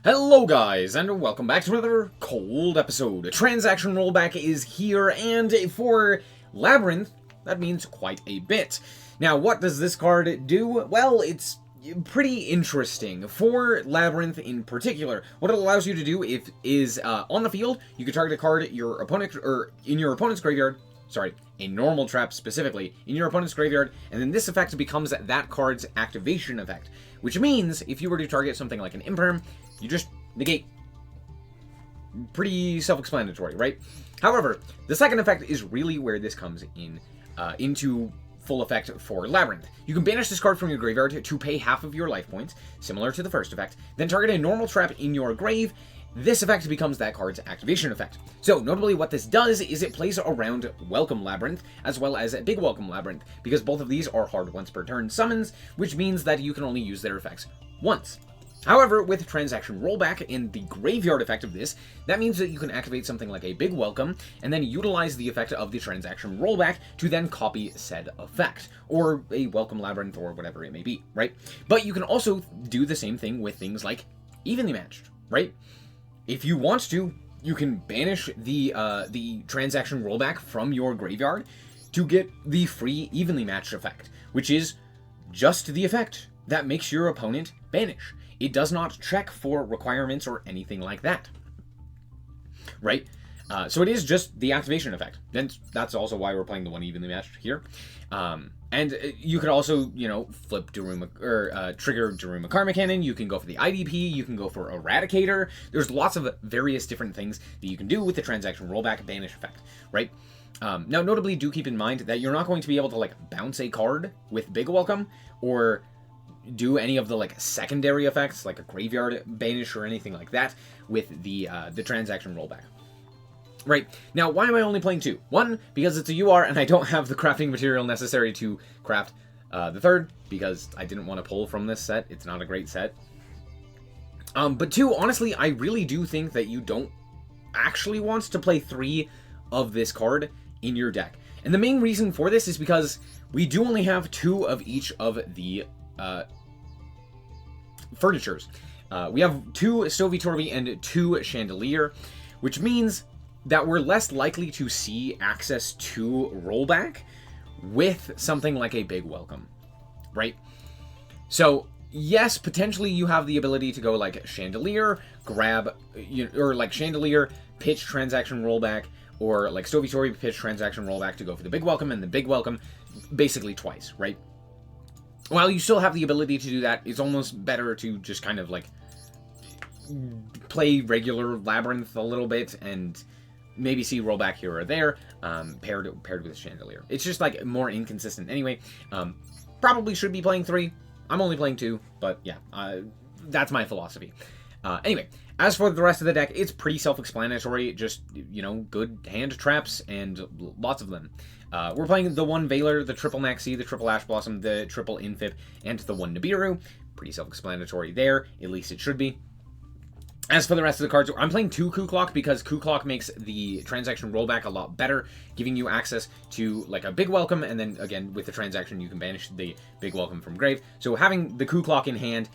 Hello guys, and welcome back to another cold episode. Transaction Rollback is here, and for Labrynth, that means quite a bit. Now, what does this card do? Well, it's pretty interesting. For Labrynth in particular, what it allows you to do is on the field, you can target a card your opponent, or in your opponent's graveyard, a normal trap specifically, in your opponent's graveyard, and then this effect becomes that card's activation effect. Which means, if you were to target something like an Imperm, you just negate. Pretty self-explanatory, right? However, the second effect is really where this comes in into full effect for Labrynth. You can banish this card from your graveyard to pay half of your life points, similar to the first effect, then target a normal trap in your grave. This effect becomes that card's activation effect. So, notably what this does is it plays around Welcome Labrynth, as well as Big Welcome Labrynth, because both of these are hard once per turn summons, which means that you can only use their effects once. However, with Transaction Rollback and the graveyard effect of this, that means that you can activate something like a Big Welcome, and then utilize the effect of the Transaction Rollback to then copy said effect, or a Welcome Labrynth, or whatever it may be, right? But you can also do the same thing with things like Evenly Matched, right? If you want to, you can banish the Transaction Rollback from your graveyard to get the free Evenly Matched effect, which is just the effect that makes your opponent banish. It does not check for requirements or anything like that, right? So it is just the activation effect. Then that's also why we're playing the one Evenly Matched here. And you could also, flip Daruma, or trigger Daruma Karma Cannon. You can go for the IDP. You can go for Eradicator. There's lots of various different things that you can do with the Transaction Rollback Banish effect, right? Now, notably, do keep in mind that you're not going to be able to, bounce a card with Big Welcome, or do any of the, secondary effects, like a Graveyard Banish or anything like that, with the Transaction Rollback. Right, now why am I only playing two? One, because it's a UR and I don't have the crafting material necessary to craft the third, because I didn't want to pull from this set. It's not a great set. But two, honestly, I really do think that you don't actually want to play three of this card in your deck. And the main reason for this is because we do only have two of each of the furnitures. We have two Stovey and two Chandelier, which means that we're less likely to see access to Rollback with something like a Big Welcome, right? So, yes, potentially you have the ability to go like Chandelier, grab, or like Chandelier, pitch Transaction Rollback, or like Stovey pitch Transaction Rollback to go for the Big Welcome, and the Big Welcome basically twice, right? While you still have the ability to do that, it's almost better to just kind of play regular Labrynth a little bit and maybe see Rollback here or there, paired with Chandelier. It's just more inconsistent anyway. Probably should be playing three. I'm only playing two, but yeah, that's my philosophy. Anyway, as for the rest of the deck, it's pretty self-explanatory. Just, good hand traps and lots of them. We're playing the one Veiler, the triple Maxi, the triple Ash Blossom, the triple Infib, and the one Nibiru. Pretty self-explanatory there, at least it should be. As for the rest of the cards, I'm playing two Ku-Klok because Ku-Klok makes the Transaction Rollback a lot better, giving you access to a Big Welcome, and then again with the transaction you can banish the Big Welcome from grave. So having the Ku-Klok in hand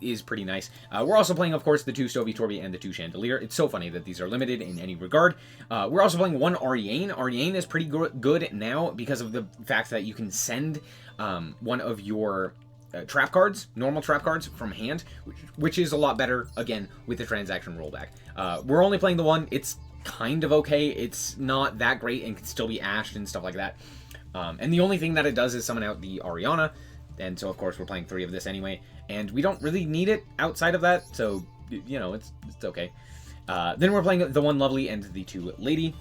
is pretty nice. We're also playing, of course, the two Stovey and the two Chandelier. It's so funny that these are limited in any regard. We're also playing one Ariane. Ariane is pretty good now because of the fact that you can send one of your trap cards, normal trap cards from hand, which is a lot better, again, with the Transaction Rollback. We're only playing the one. It's kind of okay. It's not that great and can still be ashed and stuff like that. And the only thing that it does is summon out the Ariana, and so, of course, we're playing three of this anyway, and we don't really need it outside of that, so, it's okay. Then we're playing the one Lovely and the two Lady.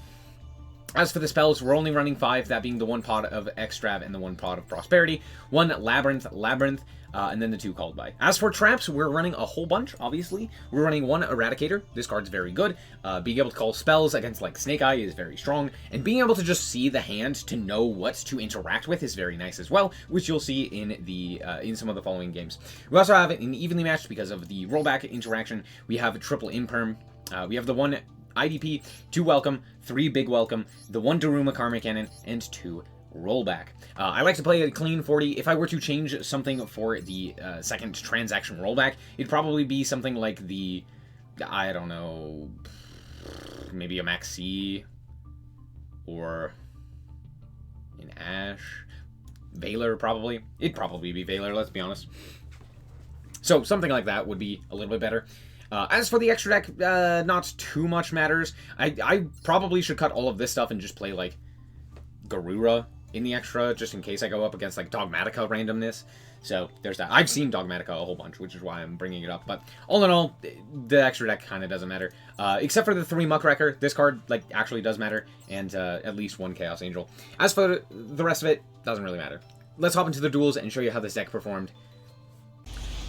As for the spells, we're only running 5, that being the one pot of Extrav and the one pot of Prosperity, one Labrynth, and then the two Called By. As for traps, we're running a whole bunch, obviously. We're running one Eradicator. This card's very good. Being able to call spells against Snake Eye is very strong, and being able to just see the hand to know what to interact with is very nice as well, which you'll see in some of the following games. We also have it in Evenly Matched because of the Rollback interaction. We have a triple Imperm. We have the one IDP, 2 Welcome, 3 Big Welcome, the 1 Daruma Karma Cannon, and 2 Rollback. I like to play a clean 40. If I were to change something for the second Transaction Rollback, it'd probably be something like the I don't know, maybe a Maxi or an Ash. Valor, probably. It'd probably be Valor, let's be honest. So something like that would be a little bit better. As for the extra deck, not too much matters. I probably should cut all of this stuff and just play, like, Garura in the extra, just in case I go up against, like, Dogmatica randomness. So there's that. I've seen Dogmatica a whole bunch, which is why I'm bringing it up. But all in all, the extra deck kind of doesn't matter. Except for the 3 Muckraker. This card, like, actually does matter. And at least 1 Chaos Angel. As for the rest of it, doesn't really matter. Let's hop into the duels and show you how this deck performed.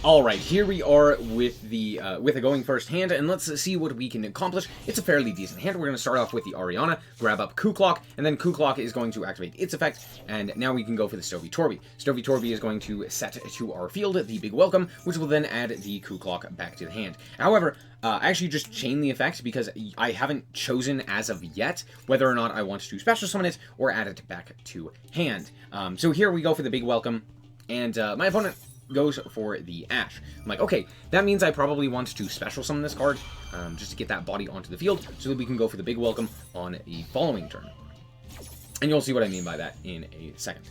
Alright, here we are with a going first hand, and let's see what we can accomplish. It's a fairly decent hand. We're going to start off with the Ariana, grab up Kuklok, and then Kuklok is going to activate its effect, and now we can go for the Stovey Torby. Stovey Torby is going to set to our field the Big Welcome, which will then add the Kuklok back to the hand. However, I actually just chain the effect because I haven't chosen as of yet whether or not I want to special summon it or add it back to hand. So here we go for the Big Welcome, and my opponent goes for the Ash. I'm like, okay, that means I probably want to special summon this card, just to get that body onto the field, so that we can go for the Big Welcome on the following turn. And you'll see what I mean by that in a second.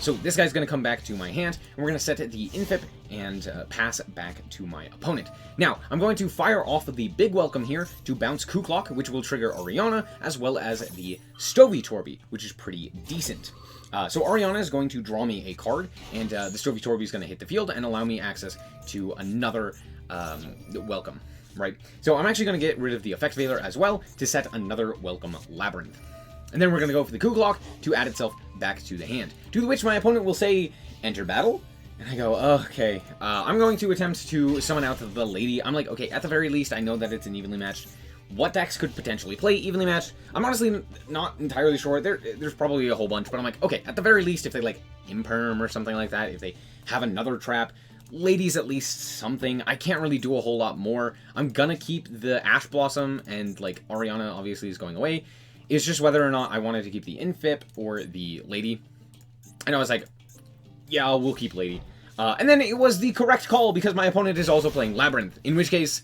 So this guy's going to come back to my hand, and we're going to set the Infip and pass back to my opponent. Now, I'm going to fire off the Big Welcome here to bounce Kuklok, which will trigger Ariana, as well as the Stovey Torby, which is pretty decent. So Ariana is going to draw me a card, and the Stovey Torby is going to hit the field and allow me access to another Welcome, right? So I'm actually going to get rid of the Effect Veiler as well to set another Welcome Labrynth. And then we're going to go for the Kuklok to add itself back to the hand. To which my opponent will say, enter battle? And I go, okay. I'm going to attempt to summon out the Lady. I'm like, okay, at the very least, I know that it's an evenly matched. What decks could potentially play evenly matched? I'm honestly not entirely sure. There's probably a whole bunch, but I'm like, okay, at the very least, if they like Imperm or something like that, if they have another trap, Lady's at least something. I can't really do a whole lot more. I'm gonna keep the Ash Blossom, and like Ariana obviously is going away. It's just whether or not I wanted to keep the Infip or the Lady. And I was like, yeah, we'll keep Lady. And then it was the correct call because my opponent is also playing Labrynth, in which case,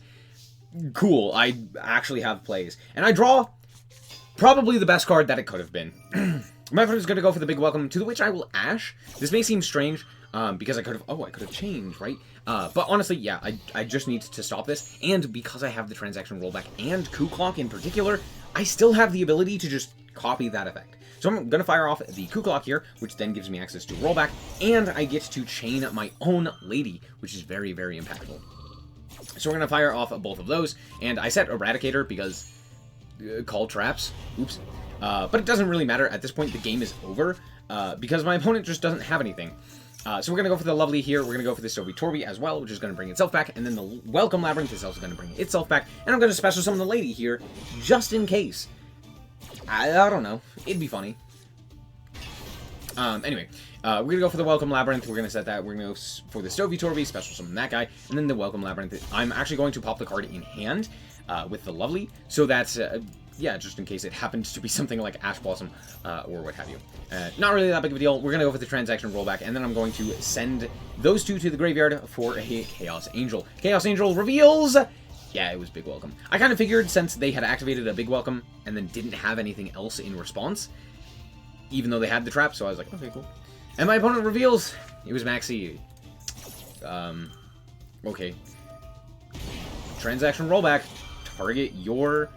cool, I actually have plays. And I draw probably the best card that it could have been. My opponent is going to go for the Big Welcome, to which I will Ash. This may seem strange, because I could have changed, right? But honestly, yeah, I just need to stop this. And because I have the transaction rollback and Kuklok in particular, I still have the ability to just copy that effect. So I'm going to fire off the Kuklok here, which then gives me access to rollback, and I get to chain my own Lady, which is very, very impactful. So we're going to fire off both of those, and I set Eradicator because call traps, oops. But it doesn't really matter. At this point, the game is over, because my opponent just doesn't have anything. So we're going to go for the Lovely here, we're going to go for the Stovey Torby as well, which is going to bring itself back, and then the Welcome Labrynth is also going to bring itself back, and I'm going to special summon the Lady here, just in case. I don't know, it'd be funny. Anyway, we're going to go for the Welcome Labrynth, we're going to set that, we're going to go for the Stovey Torby, special summon that guy, and then the Welcome Labrynth. I'm actually going to pop the card in hand with the Lovely, so that's, yeah, just in case it happens to be something like Ash Blossom or what have you. Not really that big of a deal. We're going to go for the transaction rollback, and then I'm going to send those two to the graveyard for a Chaos Angel. Chaos Angel reveals... Yeah, it was Big Welcome. I kind of figured since they had activated a Big Welcome and then didn't have anything else in response, even though they had the trap, so I was like, okay, cool. And my opponent reveals it was Maxi. Okay. Transaction rollback. Target your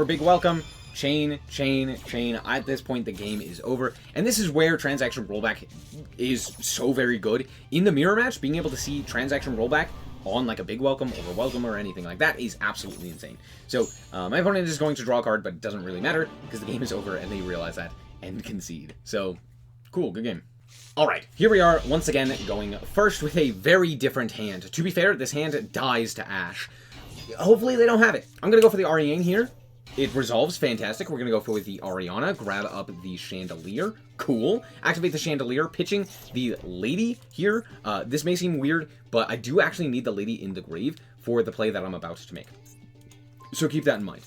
Big Welcome. Chain, chain, chain. At this point, the game is over. And this is where transaction rollback is so very good. In the mirror match, being able to see transaction rollback on like a Big Welcome or a Welcome or anything like that is absolutely insane. So my opponent is going to draw a card, but it doesn't really matter because the game is over and they realize that and concede. So cool, good game. Alright, here we are once again going first with a very different hand. To be fair, this hand dies to Ash. Hopefully they don't have it. I'm going to go for the Ariane here. It resolves, fantastic. We're going to go for the Ariana, grab up the Chandelier, cool. Activate the Chandelier, pitching the Lady here. This may seem weird, but I do actually need the Lady in the grave for the play that I'm about to make. So keep that in mind.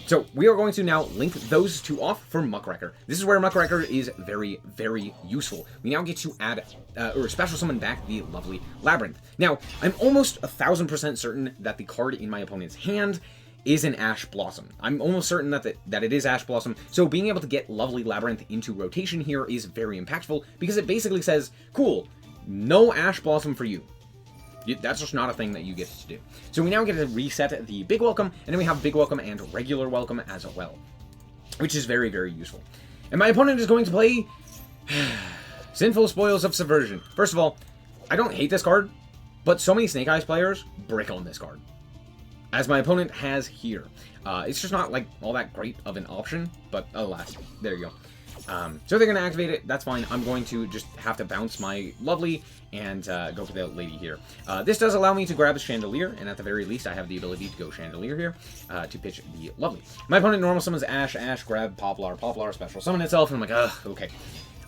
So we are going to now link those two off for Muckraker. This is where Muckraker is very, very useful. We now get to add, or special summon back the lovely Labrynth. Now, I'm almost 1000% certain that the card in my opponent's hand is an Ash Blossom. I'm almost certain that it is Ash Blossom, so being able to get lovely Labrynth into rotation here is very impactful, because it basically says, cool, no Ash Blossom for you. That's just not a thing that you get to do. So we now get to reset the Big Welcome, and then we have Big Welcome and Regular Welcome as well, which is very, very useful. And my opponent is going to play Sinful Spoils of Subversion. First of all, I don't hate this card, but so many Snake Eyes players brick on this card, as my opponent has here. It's just not like all that great of an option, but alas, there you go. So they're going to activate it, that's fine. I'm going to just have to bounce my lovely and go for the lady here. This does allow me to grab a Chandelier, and at the very least I have the ability to go Chandelier here to pitch the lovely. My opponent normal summons Ash, grab Poplar, special summon itself, and I'm like, ugh, okay.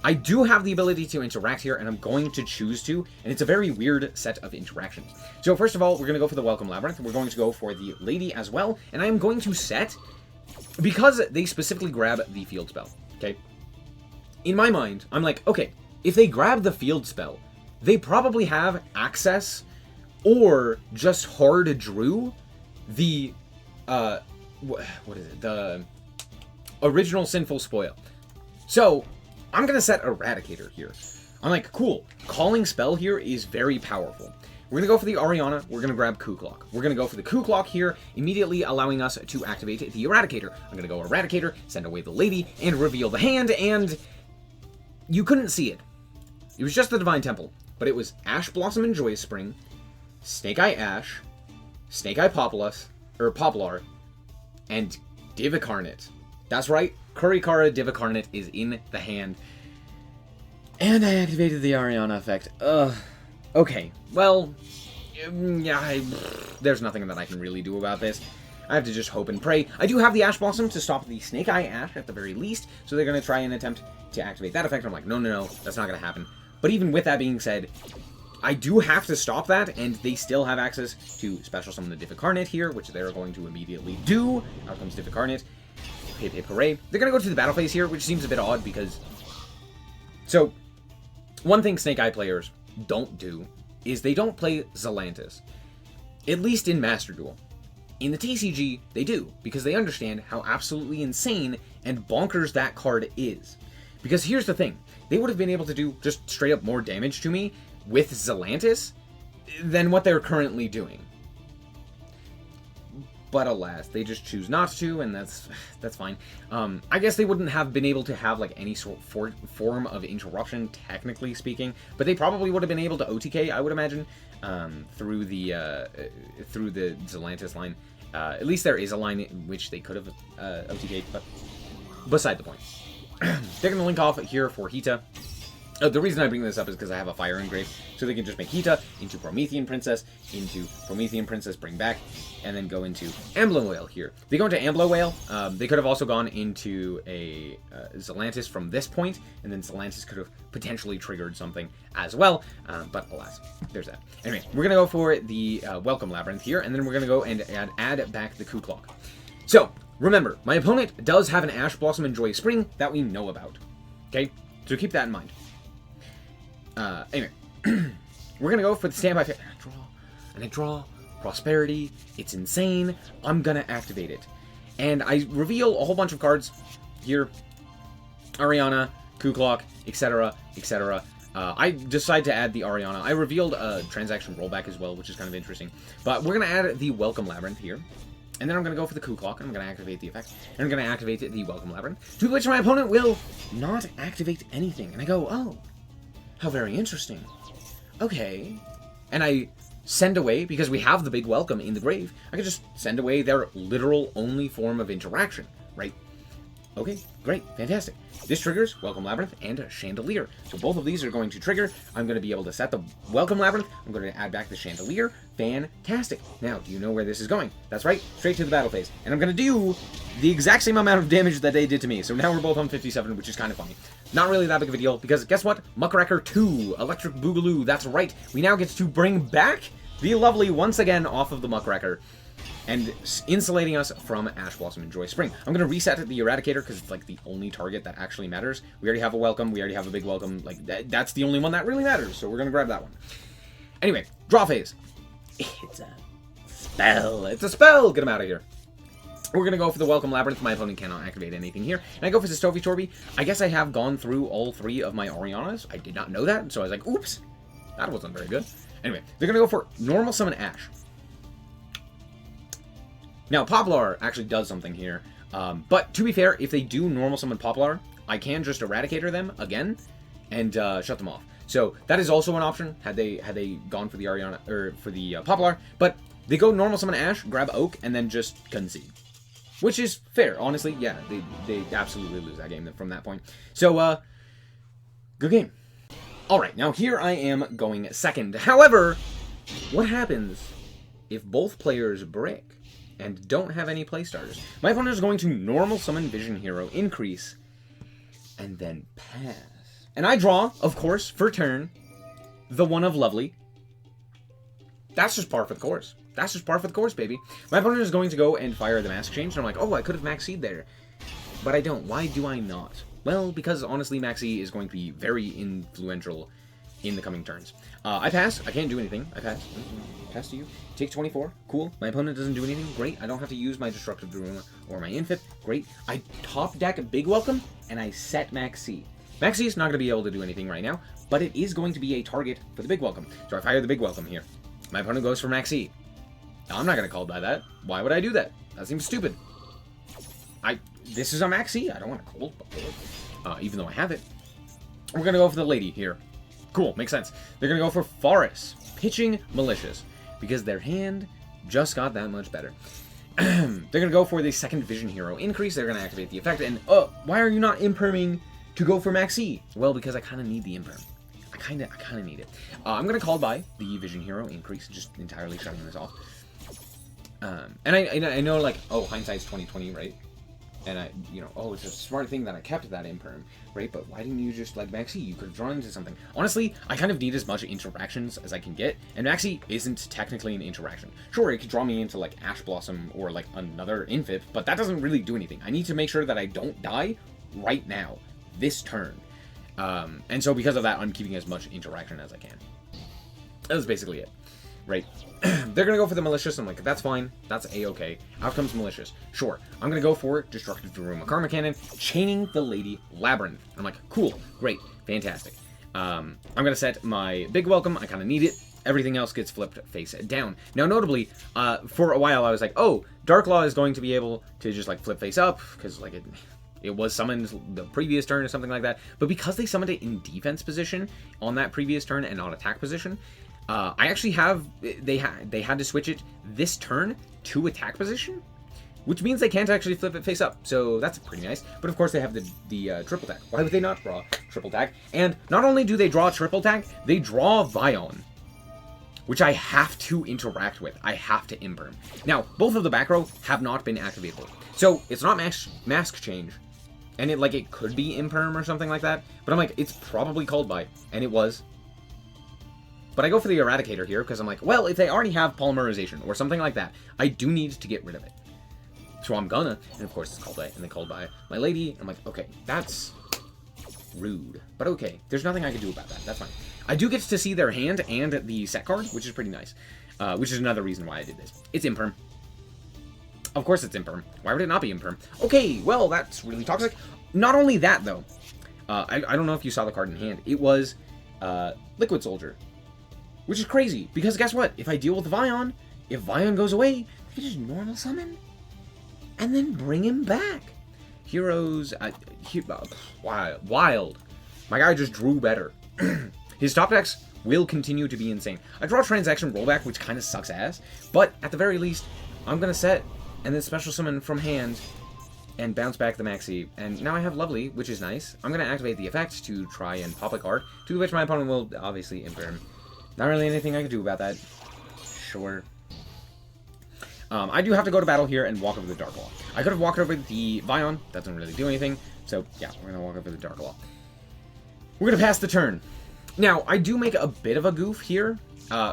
I do have the ability to interact here, and I'm going to choose to, and it's a very weird set of interactions. So first of all, we're going to go for the Welcome Labrynth, we're going to go for the lady as well, and I am going to set, because they specifically grab the field spell, okay? In my mind, I'm like, okay, if they grab the field spell, they probably have access or just hard drew the, what is it? The original Sinful Spoil. So, I'm going to set Eradicator here. I'm like, cool, calling spell here is very powerful. We're going to go for the Ariana, we're going to grab Coup Clock. We're going to go for the Coup Clock here, immediately allowing us to activate the Eradicator. I'm going to go Eradicator, send away the lady, and reveal the hand, and you couldn't see it. It was just the Divine Temple, but it was Ash Blossom and Joyous Spring, Snake Eye Ash, Snake Eye Poplar, and Divicarnate. That's right, Kurikara Divicarnate is in the hand. And I activated the Ariana effect. Okay, well, yeah, there's nothing that I can really do about this. I have to just hope and pray. I do have the Ash Blossom to stop the Snake Eye Ash at the very least, so they're going to try and attempt to activate that effect. I'm like, no, that's not going to happen. But even with that being said, I do have to stop that, and they still have access to special summon the Divicarnate here, which they're going to immediately do. Out comes Divicarnate. Hip hip hooray. They're going to go to the battle phase here, which seems a bit odd because... So, one thing Snake Eye players don't do is they don't play Zelantis. At least in Master Duel. In the TCG, they do, because they understand how absolutely insane and bonkers that card is. Because here's the thing, they would have been able to do just straight up more damage to me with Zelantis than what they're currently doing. But alas, they just choose not to, and that's fine. I guess they wouldn't have been able to have like any sort form of interruption, technically speaking, but they probably would have been able to OTK, I would imagine, through the Zelantis line. At least there is a line in which they could have OTK'd, but beside the point. They're going to link off here for Hita. The reason I bring this up is because I have a Fire Engrave, so they can just make Hita into Promethean Princess, bring back, and then go into Ambler Whale here. They go into Ambler Whale. They could have also gone into a Zelantis from this point, and then Zelantis could have potentially triggered something as well, but alas, there's that. Anyway, we're going to go for the Welcome Labrynth here, and then we're going to go and add back the Coup Clock. So, remember, my opponent does have an Ash Blossom and Joyous Spring that we know about, okay? So keep that in mind. Anyway, we're gonna go for the standby phase. And I draw Prosperity. It's insane. I'm gonna activate it. And I reveal a whole bunch of cards here. Ariana, Coup Clock, etc., etc. I decide to add the Ariana. I revealed a transaction rollback as well, which is kind of interesting. But we're gonna add the Welcome Labrynth here. And then I'm going to go for the Coup Clock, and I'm going to activate the effect. And I'm going to activate the Welcome Labrynth, to which my opponent will not activate anything. And I go, oh, how very interesting. Okay. And I send away, because we have the big Welcome in the grave, I can just send away their literal only form of interaction, right? Okay, great, fantastic. This triggers Welcome Labrynth and Chandelier. So both of these are going to trigger. I'm going to be able to set the Welcome Labrynth. I'm going to add back the Chandelier. Fantastic. Now, do you know where this is going? That's right, straight to the battle phase. And I'm going to do the exact same amount of damage that they did to me. So now we're both on 57, which is kind of funny. Not really that big of a deal, because guess what? Muckraker 2, Electric Boogaloo. That's right. We now get to bring back the lovely once again off of the Muckraker. and insulating us from Ash Blossom and Joy Spring. I'm going to reset the Eradicator because it's like the only target that actually matters. We already have a welcome. We already have a big welcome. Like that's the only one that really matters. So we're going to grab that one. Anyway, draw phase. It's a spell. It's a spell. Get him out of here. We're going to go for the Welcome Labrynth. My opponent cannot activate anything here. And I go for the Stovey Torby. I guess I have gone through all 3 of my Orianas. I did not know that. So I was like, oops. That wasn't very good. Anyway, they're going to go for Normal Summon Ash. Now, Poplar actually does something here. But to be fair, if they do Normal Summon Poplar, I can just Eradicator them again and shut them off. So that is also an option had they gone for the Ariana or for the Poplar. But they go Normal Summon Ash, grab Oak, and then just concede. Which is fair, honestly. Yeah, they absolutely lose that game from that point. So, good game. Alright, now here I am going second. However, what happens if both players break and don't have any playstarters? My opponent is going to Normal Summon Vision Hero, increase, and then pass. And I draw, of course, for turn, the one of Lovely. That's just par for the course. That's just par for the course, baby. My opponent is going to go and fire the Mask Change, and I'm like, oh, I could have Maxed there. But I don't. Why do I not? Well, because honestly, Maxi is going to be very influential in the coming turns. I pass. I can't do anything. I pass. Pass to you. Take 24. Cool. My opponent doesn't do anything. Great. I don't have to use my Destructive Daruma or my Infip. Great. I top deck a Big Welcome, and I set Maxi. Maxi is not going to be able to do anything right now, but it is going to be a target for the Big Welcome. So I fire the Big Welcome here. My opponent goes for Maxi. Now, I'm not going to call by that. Why would I do that? That seems stupid. This is a Maxi. I don't want to cold bubble it, even though I have it. We're going to go for the lady here. Cool, makes sense. They're going to go for Forest, pitching Malicious, because their hand just got that much better. They're going to go for the second Vision Hero increase. They're going to activate the effect, and why are you not imperming to go for Maxi? Well, because I kind of need the imperm. I kind of need it. I'm going to call by the Vision Hero increase, just entirely shutting this off. And I know, like, oh, hindsight's 20/20, right? And it's a smart thing that I kept that imperm, right? But why didn't you just, like, Maxi? You could have drawn into something. Honestly, I kind of need as much interactions as I can get, and Maxi isn't technically an interaction. Sure, it could draw me into, like, Ash Blossom or, like, another Infip, but that doesn't really do anything. I need to make sure that I don't die right now, this turn. And so because of that, I'm keeping as much interaction as I can. That's basically it. Right. They're going to go for the Malicious. I'm like, that's fine. That's A-okay. Out comes Malicious. Sure. I'm going to go for Destructive Daruma Karma Cannon, chaining the Lady Labrynth. I'm like, cool. Great. Fantastic. I'm going to set my Big Welcome. I kind of need it. Everything else gets flipped face down. Now, notably, for a while, I was like, oh, Darklaw is going to be able to just, like, flip face up, because, like, it was summoned the previous turn or something like that. But because they summoned it in defense position on that previous turn and not attack position, I actually have, they had to switch it this turn to attack position, which means they can't actually flip it face up, so that's pretty nice. But of course they have the triple tag. Why would they not draw triple tag? And not only do they draw triple tag, they draw Vion, which I have to interact with. I have to imperm. Now, both of the back row have not been activatable, so it's not mask change, and it could be imperm or something like that, but I'm like, it's probably called by, and it was. But I go for the Eradicator here, because I'm like, well, if they already have Polymerization, or something like that, I do need to get rid of it. So I'm gonna, and of course it's called by, and they called by my lady. I'm like, okay, that's rude. But okay, there's nothing I can do about that, that's fine. I do get to see their hand and the set card, which is pretty nice. Which is another reason why I did this. It's imperm. Of course it's imperm. Why would it not be imperm? Okay, well, that's really toxic. Not only that, though. I don't know if you saw the card in hand. It was Liquid Soldier. Which is crazy, because guess what? If I deal with Vion, if Vion goes away, I can just normal summon, and then bring him back. Heroes, wild. My guy just drew better. His top decks will continue to be insane. I draw Transaction Rollback, which kind of sucks ass, but at the very least, I'm going to set, and then special summon from hand, and bounce back the Maxi. And now I have Lovely, which is nice. I'm going to activate the effect to try and pop a card, to which my opponent will obviously imperm. Not really anything I can do about that. Sure. I do have to go to battle here and walk over the Dark Wall. I could have walked over the Vion. That doesn't really do anything. So, yeah, we're going to walk over the Dark Wall. We're going to pass the turn. Now, I do make a bit of a goof here.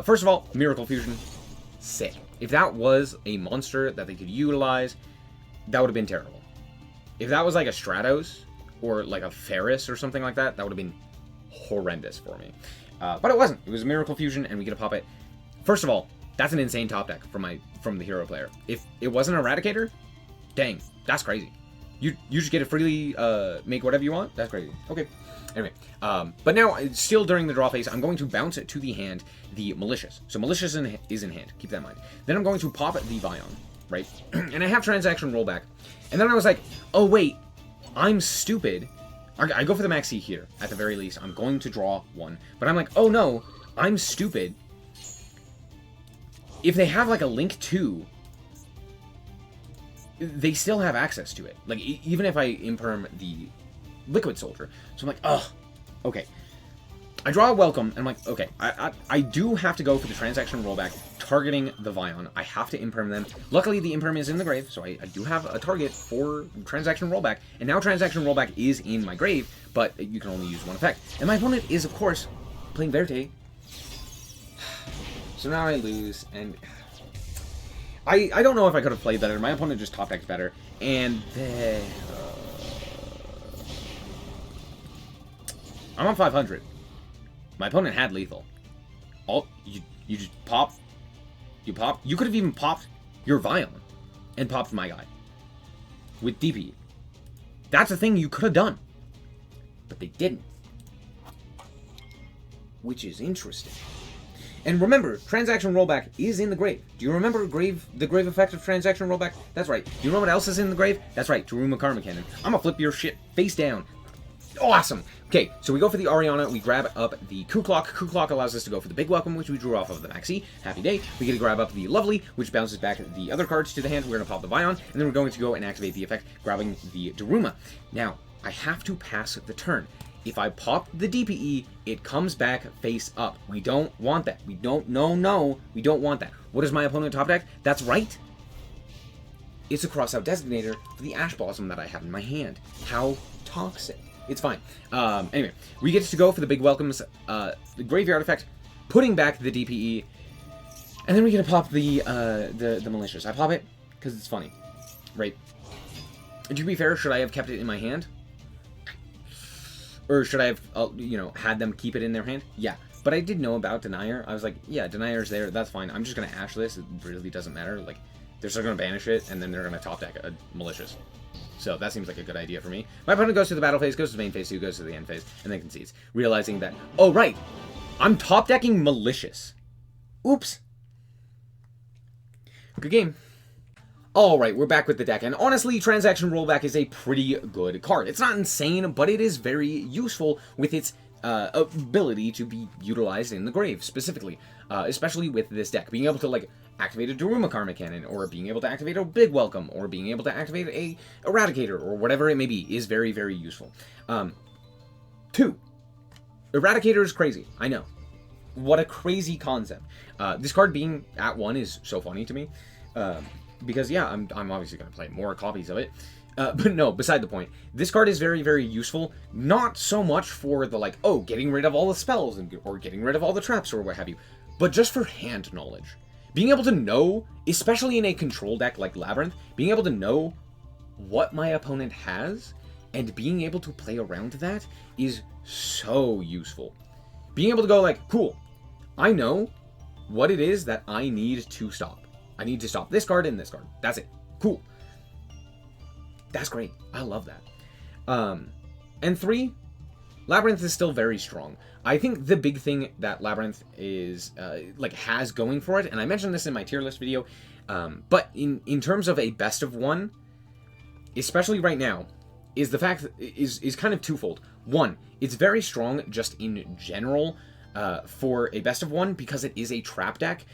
First of all, Miracle Fusion. Sick. If that was a monster that they could utilize, that would have been terrible. If that was like a Stratos or like a Ferris or something like that, that would have been horrendous for me. But it wasn't. It was a Miracle Fusion, and we get to pop it. First of all, that's an insane top deck from the hero player. If it wasn't an Eradicator, dang, that's crazy. You just get to freely make whatever you want? That's crazy. Okay. Anyway, but now, still during the draw phase, I'm going to bounce it to the hand the Malicious. So Malicious is in hand. Keep that in mind. Then I'm going to pop the Vion, right? And I have Transaction Rollback. And then I was like, oh wait, I'm stupid. I go for the Maxi here, at the very least. I'm going to draw one. But I'm like, oh no, I'm stupid. If they have like a Link 2, they still have access to it. Like, even if I imperm the Liquid Soldier. So I'm like, ugh, okay. I draw a Welcome, and I'm like, okay, I do have to go for the Transaction Rollback, targeting the Vion. I have to imperm them. Luckily, the imperm is in the grave, so I do have a target for Transaction Rollback. And now Transaction Rollback is in my grave, but you can only use one effect. And my opponent is, of course, playing Verte. So now I lose, and I don't know if I could have played better. My opponent just top decked better, and then I'm on 500. My opponent had lethal. You just pop. You pop. You could have even popped your Vion and popped my guy with DP. That's a thing you could have done, but they didn't, which is interesting. And remember, Transaction Rollback is in the grave. Do you remember the grave effect of Transaction Rollback? That's right. Do you know what else is in the grave? That's right, Daruma Karma Cannon. I'm gonna flip your shit face down. Awesome! Okay, so we go for the Ariana, we grab up the Kuklok. Kuklok allows us to go for the Big Welcome, which we drew off of the Maxi. Happy day. We get to grab up the Lovely, which bounces back the other cards to the hand. We're gonna pop the Vion, and then we're going to go and activate the effect, grabbing the Daruma. Now, I have to pass the turn. If I pop the DPE, it comes back face up. We don't want that. We don't, no, we don't want that. What is my opponent top deck? That's right. It's a cross-out designator for the Ash Blossom that I have in my hand. How toxic. It's fine. Anyway, we get to go for the Big Welcomes, the Graveyard effect, putting back the DPE, and then we get to pop the Malicious. I pop it because it's funny, right? And to be fair, should I have kept it in my hand? Or should I have, had them keep it in their hand? Yeah. But I did know about Denier. I was like, yeah, Denier's there. That's fine. I'm just going to Ash this. It really doesn't matter. Like, they're still going to banish it, and then they're going to top deck a Malicious. So that seems like a good idea for me. My opponent goes to the battle phase, goes to the main phase 2, goes to the end phase, and then concedes. Realizing that, oh, right, I'm top decking Malicious. Oops. Good game. Alright, we're back with the deck, and honestly, Transaction Rollback is a pretty good card. It's not insane, but it is very useful with its ability to be utilized in the grave, specifically. Especially with this deck. Being able to, like, activate a Daruma Karma Cannon, or being able to activate a Big Welcome, or being able to activate a Eradicator, or whatever it may be, is very, very useful. 2. Eradicator is crazy, I know. What a crazy concept. This card being at 1 is so funny to me. Because, yeah, I'm obviously going to play more copies of it. But no, beside the point. This card is very, very useful. Not so much for the, like, oh, getting rid of all the spells, or getting rid of all the traps, or what have you. But just for hand knowledge. Being able to know, especially in a control deck like Labrynth, being able to know what my opponent has, and being able to play around that is so useful. Being able to go like, cool, I know what it is that I need to stop. I need to stop this card and this card. That's it. Cool. That's great. I love that. And 3, Labrynth is still very strong. I think the big thing that Labrynth is, has going for it, and I mentioned this in my tier list video, but in terms of a best of 1, especially right now, is the fact that is kind of twofold. 1, it's very strong just in general for a best of 1 because it is a trap deck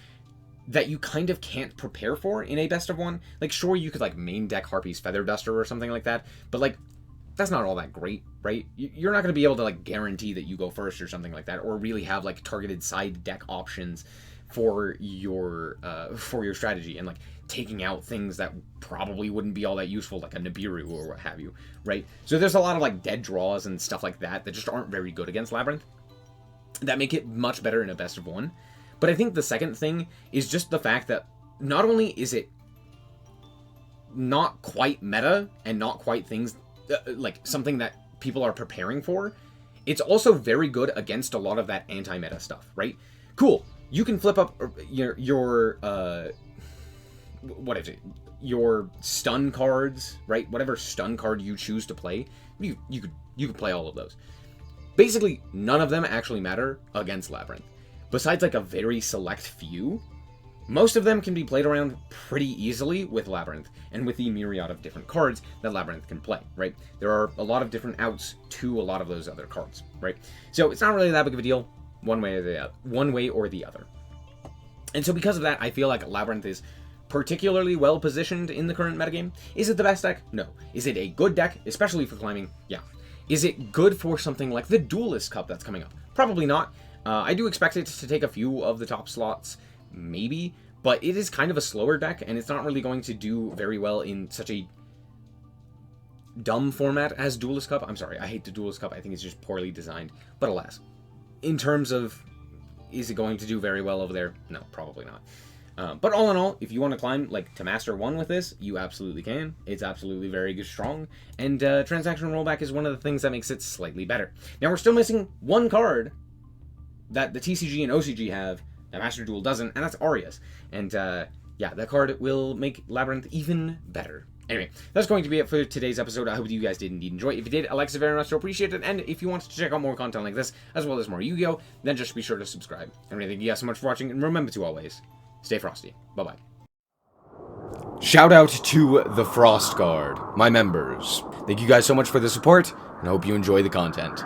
that you kind of can't prepare for in a best of 1. Like, sure, you could, like, main deck Harpy's Feather Duster or something like that, but, like, that's not all that great, right? You're not going to be able to, like, guarantee that you go first or something like that, or really have, like, targeted side deck options for your strategy, and, like, taking out things that probably wouldn't be all that useful, like a Nibiru or what have you, right? So there's a lot of, like, dead draws and stuff like that that just aren't very good against Labrynth, that make it much better in a best of 1. But I think the second thing is just the fact that not only is it not quite meta and not quite things like something that people are preparing for, it's also very good against a lot of that anti-meta stuff, right? Cool. You can flip up your what is it? Your stun cards, right? Whatever stun card you choose to play, you could play all of those. Basically, none of them actually matter against Labrynth. Besides like a very select few, most of them can be played around pretty easily with Labrynth, and with the myriad of different cards that Labrynth can play, right? There are a lot of different outs to a lot of those other cards, right? So it's not really that big of a deal, one way or the other. And so because of that, I feel like Labrynth is particularly well positioned in the current metagame. Is it the best deck? No. Is it a good deck, especially for climbing? Yeah. Is it good for something like the Duelist Cup that's coming up? Probably not. I do expect it to take a few of the top slots, maybe, but it is kind of a slower deck, and it's not really going to do very well in such a dumb format as Duelist Cup. I'm sorry, I hate the Duelist Cup. I think it's just poorly designed. But alas, in terms of, is it going to do very well over there? No, probably not. But all in all, if you want to climb like to Master 1 with this, you absolutely can. It's absolutely very good, strong, and Transaction Rollback is one of the things that makes it slightly better. Now, we're still missing one card that the TCG and OCG have that Master Duel doesn't, and that's Aria's. And yeah, that card will make Labrynth even better. Anyway, that's going to be it for today's episode. I hope you guys did indeed enjoy it. If you did, I like it very much, so appreciate it. And if you want to check out more content like this, as well as more Yu-Gi-Oh!, then just be sure to subscribe. And thank you guys so much for watching, and remember to always stay frosty. Bye-bye. Shout out to the Frost Guard, my members. Thank you guys so much for the support, and I hope you enjoy the content.